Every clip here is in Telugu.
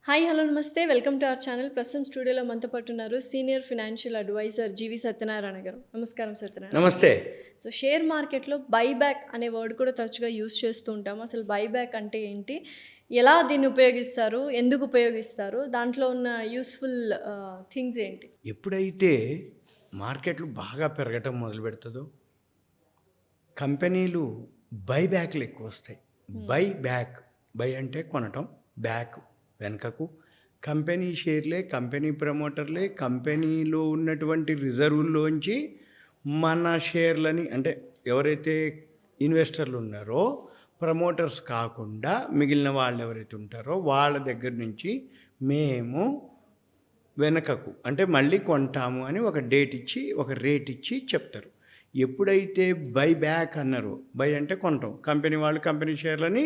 హాయ్ హలో నమస్తే వెల్కమ్ టు అవర్ ఛానల్. ప్రస్తుతం స్టూడియోలో మనతో పాటు ఉన్నారు సీనియర్ ఫైనాన్షియల్ అడ్వైజర్ జీవి సత్యనారాయణ గారు. నమస్కారం సత్యనారాయణ. నమస్తే. సో షేర్ మార్కెట్లో బైబ్యాక్ అనే వర్డ్ కూడా తరచుగా యూస్ చేస్తూ ఉంటాము. అసలు బైబ్యాక్ అంటే ఏంటి, ఎలా దీన్ని ఉపయోగిస్తారు, ఎందుకు ఉపయోగిస్తారు, దాంట్లో ఉన్న యూస్ఫుల్ థింగ్స్ ఏంటి? ఎప్పుడైతే మార్కెట్లు బాగా పెరగటం మొదలు పెడుతుందో కంపెనీలు బైబ్యాక్లు ఎక్కువ వస్తాయి. బై అంటే కొనటం, బ్యాక్ వెనకకు, కంపెనీ షేర్లే, కంపెనీ ప్రమోటర్లే, కంపెనీలో ఉన్నటువంటి రిజర్వుల్లోంచి మన షేర్లని, అంటే ఎవరైతే ఇన్వెస్టర్లు ఉన్నారో ప్రమోటర్స్ కాకుండా మిగిలిన వాళ్ళు ఎవరైతే ఉంటారో వాళ్ళ దగ్గర నుంచి మేము వెనకకు అంటే మళ్ళీ కొంటాము అని ఒక డేట్ ఇచ్చి ఒక రేట్ ఇచ్చి చెప్తారు. ఎప్పుడైతే బై బ్యాక్ అన్నారో, బై అంటే కొనటం, కంపెనీ వాళ్ళు కంపెనీ షేర్లని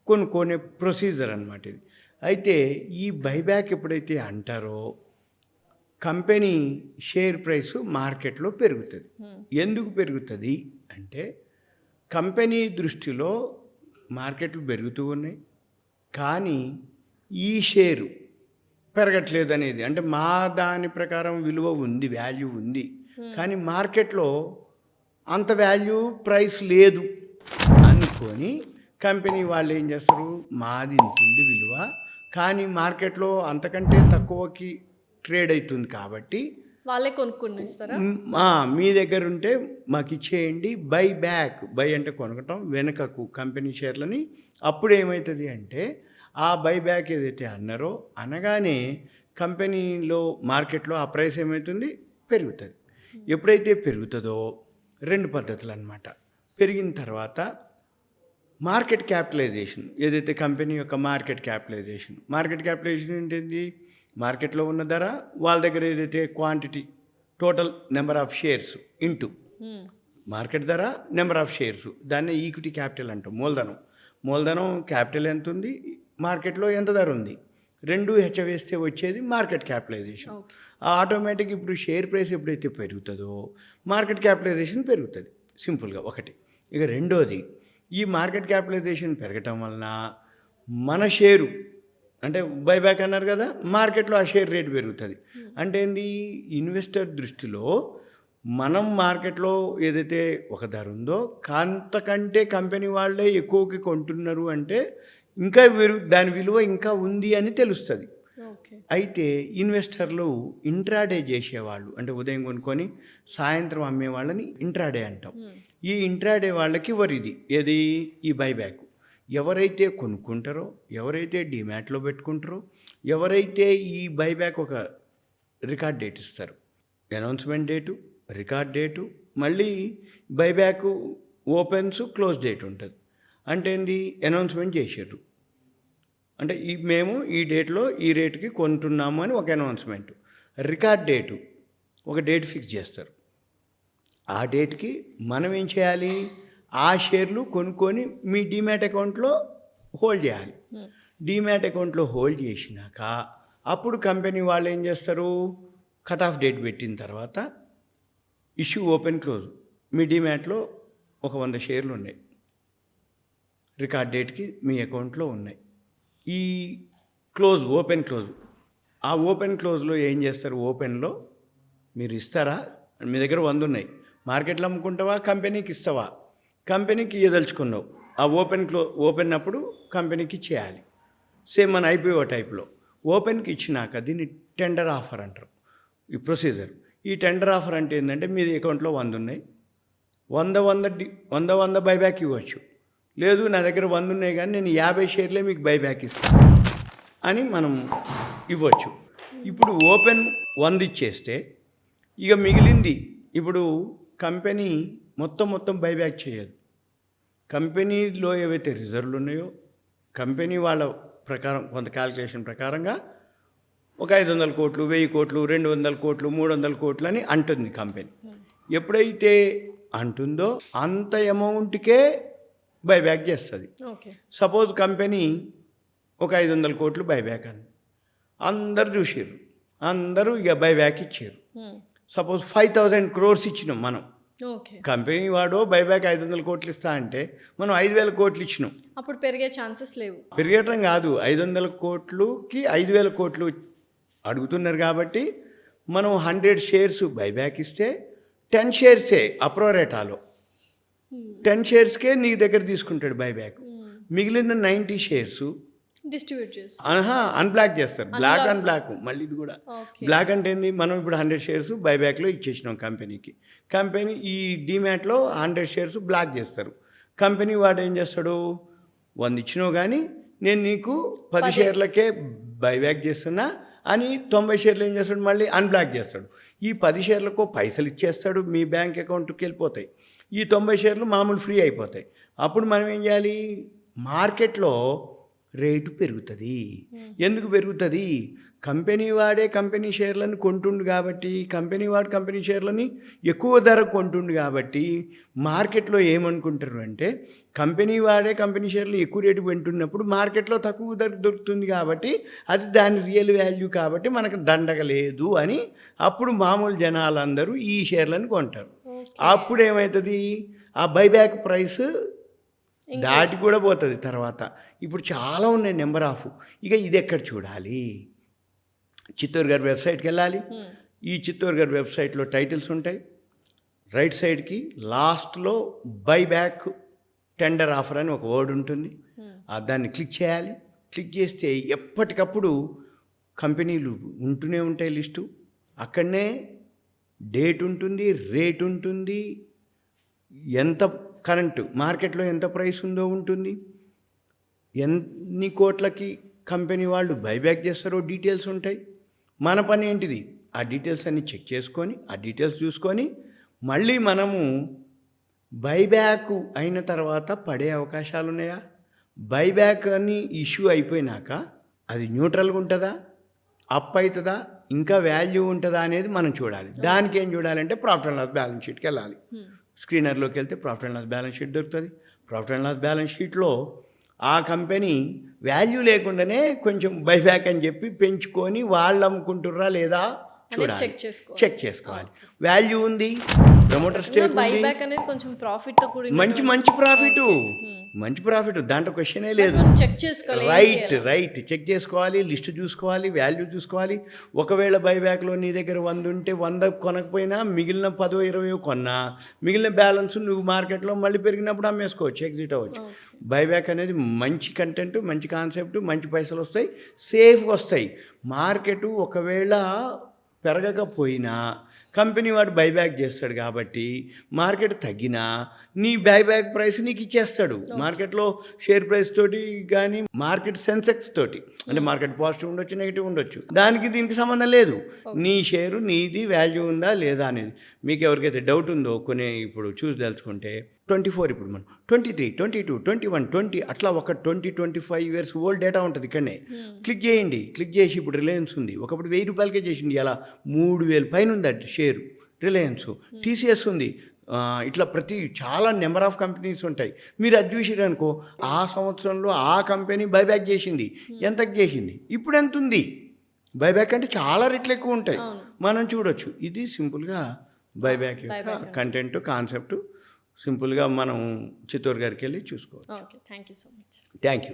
కొనుక్కునే ప్రొసీజర్ అన్నమాట ఇది. అయితే ఈ బైబ్యాక్ ఎప్పుడైతే అంటారో కంపెనీ షేర్ ప్రైస్ మార్కెట్లో పెరుగుతుంది. ఎందుకు పెరుగుతుంది అంటే కంపెనీ దృష్టిలో మార్కెట్లు పెరుగుతూ ఉన్నాయి, కానీ ఈ షేరు పెరగట్లేదు అనేది, అంటే మా దాని ప్రకారం విలువ ఉంది, వాల్యూ ఉంది, కానీ మార్కెట్లో అంత వాల్యూ ప్రైస్ లేదు అనుకొని కంపెనీ వాళ్ళు ఏం చేస్తారు, మాది ఇంతుంది విలువ, కానీ మార్కెట్లో అంతకంటే తక్కువకి ట్రేడ్ అవుతుంది కాబట్టి వాళ్ళే కొనుక్కుని ఇస్తారా? మీ దగ్గర ఉంటే మాకు ఇచ్చేయండి. బై అంటే కొనకటం, వెనకకు కంపెనీ షేర్లని. అప్పుడు ఏమవుతుంది అంటే ఆ బైబ్యాక్ ఏదైతే అన్నారో అనగానే కంపెనీలో మార్కెట్లో ఆ ప్రైస్ ఏమవుతుంది, పెరుగుతుంది. ఎప్పుడైతే పెరుగుతుందో రెండు పద్ధతులు అన్నమాట. పెరిగిన తర్వాత మార్కెట్ క్యాపిటలైజేషన్, ఏదైతే కంపెనీ యొక్క మార్కెట్ క్యాపిటలైజేషన్ ఏంటిది, మార్కెట్లో ఉన్న ధర, వాళ్ళ దగ్గర ఏదైతే quantity, total number of shares into market ధర, నెంబర్ ఆఫ్ షేర్స్, దాన్ని ఈక్విటీ క్యాపిటల్ అంటాం. మూలధనం క్యాపిటల్ ఎంత ఉంది, మార్కెట్లో ఎంత ధర ఉంది, రెండు హెచ్చవేస్తే వచ్చేది మార్కెట్ క్యాపిటలైజేషన్. ఆటోమేటిక్ ఇప్పుడు షేర్ ప్రైస్ ఎప్పుడైతే పెరుగుతుందో మార్కెట్ క్యాపిటలైజేషన్ పెరుగుతుంది, సింపుల్గా ఒకటి. ఇక రెండోది, ఈ మార్కెట్ క్యాపిటలైజేషన్ పెరగటం వలన మన షేరు, అంటే బైబ్యాక్ అన్నారు కదా, మార్కెట్లో ఆ షేర్ రేట్ పెరుగుతుంది. అంటే ఏంది, ఇన్వెస్టర్ దృష్టిలో మనం మార్కెట్లో ఏదైతే ఒక ధర ఉందో అంతకంటే కంపెనీ వాళ్ళే ఎక్కువకి కొంటున్నారు అంటే ఇంకా దాని విలువ ఇంకా ఉంది అని తెలుస్తుంది. అయితే ఇన్వెస్టర్లు ఇంట్రాడే చేసేవాళ్ళు, అంటే ఉదయం కొనుక్కొని సాయంత్రం అమ్మే వాళ్ళని ఇంట్రాడే అంటాం. ఈ ఇంట్రాడే వాళ్ళకి వరిది ఏది, ఈ బైబ్యాక్. ఎవరైతే కొనుక్కుంటారో, ఎవరైతే డిమాట్లో పెట్టుకుంటారో, ఎవరైతే ఈ బైబ్యాక్ ఒక రికార్డ్ డేట్ ఇస్తారు, అనౌన్స్మెంట్ డేటు, రికార్డ్ డేటు, మళ్ళీ బైబ్యాక్ ఓపెన్స్ క్లోజ్ డేట్ ఉంటుంది. అంటే ఏంది, అనౌన్స్మెంట్ చేసారు అంటే మేము ఈ డేట్లో ఈ రేటుకి కొంటున్నాము అని ఒక అనౌన్స్మెంట్, రికార్డ్ డేటు ఒక డేట్ ఫిక్స్ చేస్తారు. ఆ డేట్కి మనం ఏం చేయాలి, ఆ షేర్లు కొనుక్కొని మీ డీమ్యాట్ అకౌంట్లో హోల్డ్ చేయాలి. డీమ్యాట్ అకౌంట్లో హోల్డ్ చేసినాక అప్పుడు కంపెనీ వాళ్ళు ఏం చేస్తారు, కట్ ఆఫ్ డేట్ పెట్టిన తర్వాత ఇష్యూ ఓపెన్ క్లోజ్, మీ డీమ్యాట్లో ఒక 100 షేర్లు ఉన్నాయి, రికార్డ్ డేట్కి మీ అకౌంట్లో ఉన్నాయి. ఈ ఓపెన్ క్లోజ్, ఆ ఓపెన్ క్లోజ్లో ఏం చేస్తారు, ఓపెన్లో మీరు ఇస్తారా, మీ దగ్గర 100 ఉన్నాయి, మార్కెట్లో అమ్ముకుంటావా, కంపెనీకి ఇస్తావా, కంపెనీకి ఇవ్వదలుచుకున్నావు, ఆ ఓపెన్ అప్పుడు కంపెనీకి చేయాలి. సేమ్ మన IPO టైప్లో ఓపెన్కి ఇచ్చినాక దీన్ని టెండర్ ఆఫర్ అంటారు. ఈ ప్రొసీజర్, ఈ టెండర్ ఆఫర్ అంటే ఏంటంటే మీ అకౌంట్లో 100 ఉన్నాయి, 100 బైబ్యాక్ ఇవ్వచ్చు, లేదు నా దగ్గర 100 ఉన్నాయి కానీ నేను 50 షేర్లే మీకు బైబ్యాక్ ఇస్తాను అని మనం ఇవ్వచ్చు. ఇప్పుడు ఓపెన్ 100 ఇచ్చేస్తే ఇక మిగిలింది, ఇప్పుడు కంపెనీ మొత్తం బైబ్యాక్ చేయదు. కంపెనీలో ఏవైతే రిజర్వ్లు ఉన్నాయో కంపెనీ వాళ్ళ ప్రకారం కొంత క్యాల్కులేషన్ ప్రకారంగా ఒక 500 కోట్లు, 1000 కోట్లు, 200 కోట్లు, 300 కోట్లు అని అంటుంది కంపెనీ. ఎప్పుడైతే అంటుందో అంత అమౌంట్కే బైబ్యాక్ చేస్తుంది. సపోజ్ కంపెనీ ఒక 500 కోట్లు బైబ్యాక్ అని అందరు చూసారు, అందరూ ఇక బైబ్యాక్ ఇచ్చారు. సపోజ్ 5000 crores ఇచ్చినాం మనం, ఓకే. కంపెనీ వాడు బైబ్యాక్ 500 కోట్లు ఇస్తా అంటే మనం 5,000 కోట్లు ఇచ్చినాం. అప్పుడు పెరిగే ఛాన్సెస్ లేవు. పెరగటం కాదు, 500 కోట్లుకి 5,000 కోట్లు అడుగుతున్నారు కాబట్టి మనం 100 షేర్స్ బైబ్యాక్ ఇస్తే 10 షేర్సే అప్రోరేటాలో 10 షేర్స్కే నీ దగ్గర తీసుకుంటాడు బైబ్యాక్. మిగిలిన 90 షేర్స్ డిస్ట్రిబ్యూట్ చేసి అన్బ్లాక్ చేస్తారు. బ్లాక్ అండ్ బ్లాక్ మళ్ళీ ఇది కూడా. ఓకే. బ్లాక్ అంటే ఏంది, మనం ఇప్పుడు 100 షేర్స్ బైబ్యాక్లో ఇచ్చేసినాం కంపెనీకి. కంపెనీ ఈ డీమ్యాట్లో 100 షేర్స్ బ్లాక్ చేస్తారు. కంపెనీ వాడు ఏం చేస్తాడు, 100 ఇచ్చినావు కానీ నేను నీకు 10 షేర్లకే బైబ్యాక్ చేస్తున్నా అని 90 షేర్లు ఏం చేస్తాడు, మళ్ళీ అన్బ్లాక్ చేస్తాడు. ఈ 10 షేర్లకు పైసలు ఇచ్చేస్తాడు, మీ బ్యాంక్ అకౌంట్కి వెళ్ళిపోతాయి. ఈ 90 షేర్లు మామూలు ఫ్రీ అయిపోతాయి. అప్పుడు మనం ఏం చేయాలి, మార్కెట్లో రేటు పెరుగుతుంది. ఎందుకు పెరుగుతుంది, కంపెనీ వాడే కంపెనీ షేర్లను కొంటుండు కాబట్టి, కంపెనీ వాడు కంపెనీ షేర్లని ఎక్కువ ధర కొంటుండు కాబట్టి మార్కెట్లో ఏమనుకుంటారు అంటే, కంపెనీ వాడే కంపెనీ షేర్లు ఎక్కువ రేటు కొంటున్నప్పుడు మార్కెట్లో తక్కువ ధర దొరుకుతుంది కాబట్టి అది దాని రియల్ వాల్యూ కాబట్టి మనకు దండగలేదు అని అప్పుడు మామూలు జనాలందరూ ఈ షేర్లను కొంటారు. అప్పుడు ఏమవుతుంది, ఆ బైబ్యాక్ ప్రైస్ దాటి కూడా పోతుంది తర్వాత. ఇప్పుడు చాలా ఉన్నాయి నెంబర్ ఆఫ్. ఇక ఇది ఎక్కడ చూడాలి, చిత్తూరు గారి వెబ్సైట్కి వెళ్ళాలి. ఈ చిత్తూరు గారి వెబ్సైట్లో టైటిల్స్ ఉంటాయి. రైట్ సైడ్కి లాస్ట్లో బైబ్యాక్ టెండర్ ఆఫర్ అని ఒక వర్డ్ ఉంటుంది. దాన్ని క్లిక్ చేయాలి. క్లిక్ చేస్తే ఎప్పటికప్పుడు కంపెనీలు ఉంటూనే ఉంటాయి లిస్టు. అక్కడనే డేట్ ఉంటుంది, రేట్ ఉంటుంది, ఎంత కరెంటు మార్కెట్లో ఎంత ప్రైస్ ఉందో ఉంటుంది, ఎన్ని కోట్లకి కంపెనీ వాళ్ళు బైబ్యాక్ చేస్తారో డీటెయిల్స్ ఉంటాయి. మన పని ఏంటిది, ఆ డీటెయిల్స్ అన్ని చెక్ చేసుకొని ఆ డీటెయిల్స్ చూసుకొని మళ్ళీ మనము బైబ్యాక్ అయిన తర్వాత పడే అవకాశాలు ఉన్నాయా, బైబ్యాక్ అని ఇష్యూ అయిపోయినాక అది న్యూట్రల్గా ఉంటుందా, అప్ అవుతుందా, ఇంకా వాల్యూ ఉంటుందా అనేది మనం చూడాలి. దానికి ఏం చూడాలంటే ప్రాఫిట్ అండ్ లాస్ బ్యాలెన్స్ షీట్కి వెళ్ళాలి. స్క్రీనర్లోకి వెళ్తే profit and loss balance sheet దొరుకుతుంది. ప్రాఫిట్ అండ్ లాస్ బ్యాలెన్స్ షీట్లో ఆ కంపెనీ వాల్యూ లేకుండానే కొంచెం బైబ్యాక్ అని చెప్పి పెంచుకొని వాళ్ళు అమ్ముకుంటుర్రా లేదా చూడాలి, చెక్ చేసుకోవాలి. వాల్యూ ఉంది, ప్రమోటర్ స్టేక్ ఉంది, బైబ్యాక్ అనేది కొంచెం ప్రాఫిట్ తో కూడిన మంచి ప్రాఫిట్ దాంట్లో క్వశ్చనే లేదు. చెక్ చేసుకోవాలి. రైట్ చెక్ చేసుకోవాలి, లిస్ట్ చూసుకోవాలి, వాల్యూ చూసుకోవాలి. ఒకవేళ బైబ్యాక్లో నీ దగ్గర 100 ఉంటే 100 కొనకపోయినా మిగిలిన 10 20 కొన్నా మిగిలిన బ్యాలెన్స్ నువ్వు మార్కెట్లో మళ్ళీ పెరిగినప్పుడు అమ్మేసుకోవచ్చు, ఎగ్జిట్ అవ్వచ్చు. బైబ్యాక్ అనేది మంచి కంటెంట్, మంచి కాన్సెప్ట్, మంచి పైసలు వస్తాయి, సేఫ్గా వస్తాయి. మార్కెట్ ఒకవేళ పెరగకపోయినా కంపెనీ వాడు బైబ్యాక్ చేస్తాడు కాబట్టి మార్కెట్ తగ్గినా నీ బైబ్యాక్ ప్రైస్ నీకు ఇచ్చేస్తాడు. మార్కెట్లో షేర్ ప్రైస్ తోటి కానీ మార్కెట్ సెన్సెక్స్ తోటి, అంటే మార్కెట్ పాజిటివ్ ఉండొచ్చు, నెగిటివ్ ఉండొచ్చు, దానికి దీనికి సంబంధం లేదు. నీ షేరు నీది వాల్యూ ఉందా లేదా అనేది. మీకు ఎవరికైతే డౌట్ ఉందో కొన్ని ఇప్పుడు చూసి తెలుసుకుంటే 24, ఇప్పుడు మనం 23, 22, 21, 20 అట్లా ఒక 20-25 ఇయర్స్ ఓల్డ్ డేటా ఉంటుంది ఇక్కడనే. క్లిక్ చేయండి. క్లిక్ చేసి ఇప్పుడు రిలయన్స్ ఉంది, ఒకప్పుడు 1000 రూపాయలకే చేసింది, ఇలా 3000 పైన ఉంది అది షేరు రిలయన్స్. టీసీఎస్ ఉంది, ఇట్లా చాలా నెంబర్ ఆఫ్ కంపెనీస్ ఉంటాయి. మీరు అది చూసిరనుకో ఆ సంవత్సరంలో ఆ కంపెనీ బైబ్యాక్ చేసింది, ఎంతకు చేసింది, ఇప్పుడు ఎంత ఉంది. బైబ్యాక్ అంటే చాలా రెట్లు ఎక్కువ ఉంటాయి, మనం చూడొచ్చు. ఇది సింపుల్గా బైబ్యాక్ యొక్క కంటెంట్, కాన్సెప్ట్ సింపుల్గా మనం చిత్తూరు గారికి వెళ్ళి చూసుకోవచ్చు. Okay, thank you so much. Thank you.